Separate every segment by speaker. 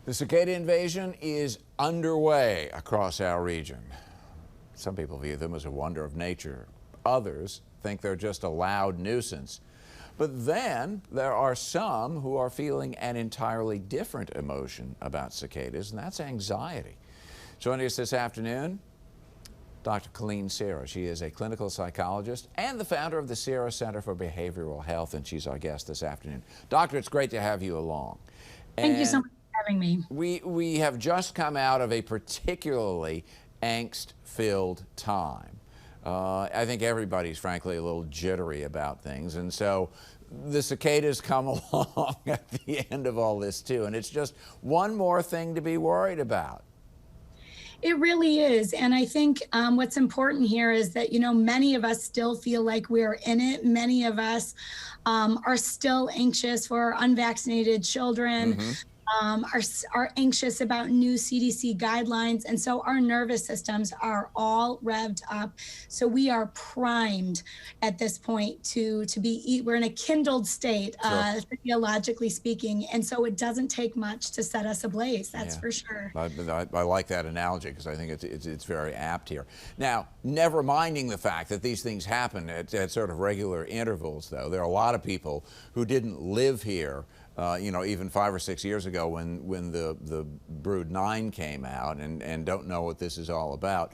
Speaker 1: The cicada invasion is underway across our region. Some people view them as a wonder of nature. Others think they're just a loud nuisance. But then there are some who are feeling an entirely different emotion about cicadas, and that's anxiety. Joining us this afternoon, Dr. Colleen Serra. She is a clinical psychologist and the founder of the Serra Center for Behavioral Health, and she's our guest this afternoon. Doctor, it's great to have you along.
Speaker 2: Thank you so much for having me.
Speaker 1: We have just come out of a particularly angst-filled time. I think everybody's frankly a little jittery about things, and so the cicadas come along at the end of all this too, and it's just one more thing to be worried about.
Speaker 2: It really is. And I think what's important here is that, many of us still feel like we're in it. Many of us are still anxious for unvaccinated children. Are anxious about new CDC guidelines. And so our nervous systems are all revved up. So we are primed at this point we're in a kindled state, physiologically speaking. And so it doesn't take much to set us ablaze, that's for sure.
Speaker 1: I like that analogy because I think it's very apt here. Now, never minding the fact that these things happen at sort of regular intervals, though, there are a lot of people who didn't live here even 5 or 6 years ago when the Brood 9 came out and don't know what this is all about.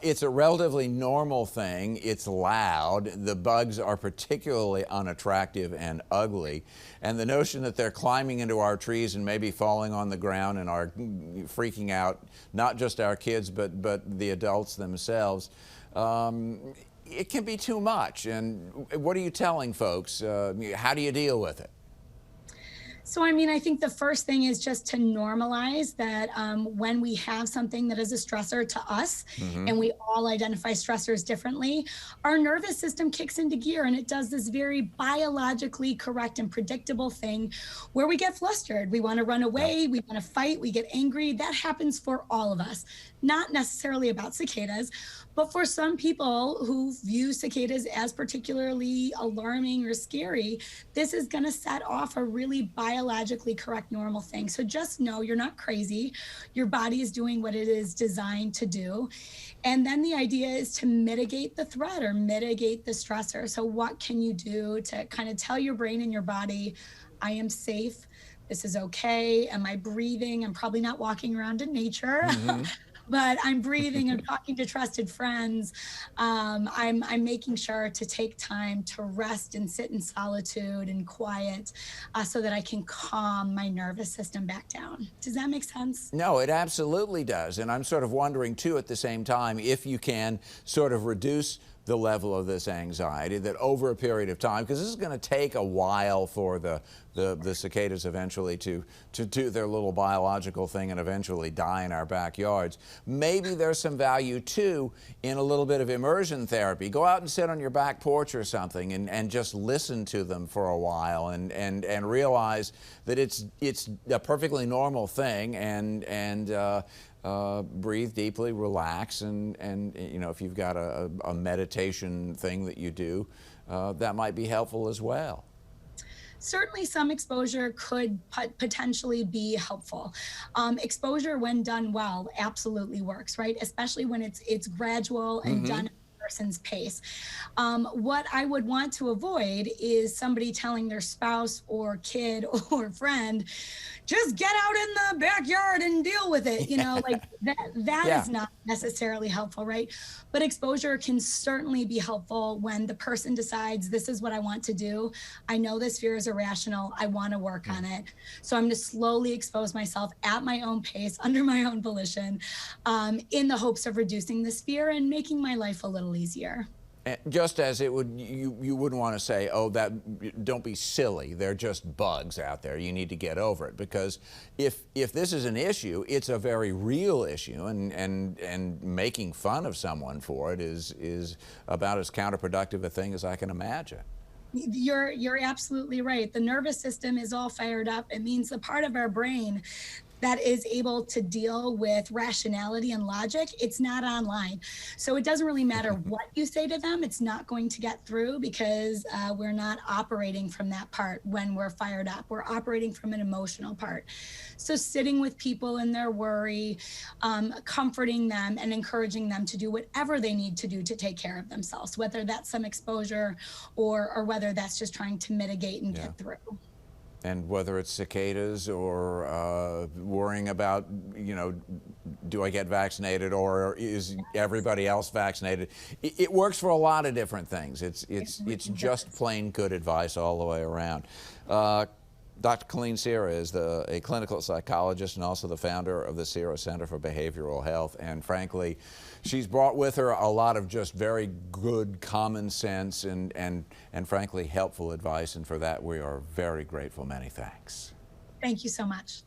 Speaker 1: It's a relatively normal thing. It's loud. The bugs are particularly unattractive and ugly. And the notion that they're climbing into our trees and maybe falling on the ground and are freaking out not just our kids but the adults themselves, it can be too much. And what are you telling folks? How do you deal with it?
Speaker 2: So, I think the first thing is just to normalize that when we have something that is a stressor to us, and we all identify stressors differently, our nervous system kicks into gear and it does this very biologically correct and predictable thing where we get flustered. We want to run away, we want to fight, we get angry. That happens for all of us, not necessarily about cicadas, but for some people who view cicadas as particularly alarming or scary, this is going to set off a really biologically correct normal thing. So just know you're not crazy. Your body is doing what it is designed to do. And then the idea is to mitigate the threat or mitigate the stressor. So what can you do to kind of tell your brain and your body, I am safe. This is okay. Am I breathing? I'm probably not walking around in nature. But I'm breathing and talking to trusted friends. I'm making sure to take time to rest and sit in solitude and quiet so that I can calm my nervous system back down. Does that make sense?
Speaker 1: No, it absolutely does. And I'm sort of wondering, too, at the same time, if you can sort of reduce the level of this anxiety, that over a period of time, because this is going to take a while for the cicadas eventually to do their little biological thing and eventually die in our backyards. Maybe there's some value, too, in a little bit of immersion therapy. Go out and sit on your back porch or something and just listen to them for a while and realize that it's a perfectly normal thing and breathe deeply, relax, and if you've got a meditation thing that you do, that might be helpful as well.
Speaker 2: Certainly some exposure could potentially be helpful. Exposure, when done well, absolutely works, right? Especially when it's gradual and done at a person's pace. What I would want to avoid is somebody telling their spouse or kid or friend, just get out in the backyard and deal with it. Like that is not necessarily helpful, right? But exposure can certainly be helpful when the person decides, this is what I want to do. I know this fear is irrational. I want to work on it. So I'm going to slowly expose myself at my own pace, under my own volition, in the hopes of reducing this fear and making my life a little easier.
Speaker 1: Just as it would, you wouldn't want to say, oh, don't be silly. They're just bugs out there. You need to get over it. Because if this is an issue, it's a very real issue, and making fun of someone for it is about as counterproductive a thing as I can imagine.
Speaker 2: You're absolutely right. The nervous system is all fired up. It means the part of our brain that is able to deal with rationality and logic, it's not online. So it doesn't really matter what you say to them, it's not going to get through because we're not operating from that part when we're fired up. We're operating from an emotional part. So sitting with people in their worry, comforting them and encouraging them to do whatever they need to do to take care of themselves, whether that's some exposure or whether that's just trying to mitigate and get through.
Speaker 1: And whether it's cicadas or worrying about, do I get vaccinated or is everybody else vaccinated? It works for a lot of different things. It's just plain good advice all the way around. Dr. Colleen Sierra is a clinical psychologist and also the founder of the Sierra Center for Behavioral Health. And frankly, she's brought with her a lot of just very good common sense and frankly helpful advice. And for that, we are very grateful. Many thanks.
Speaker 2: Thank you so much.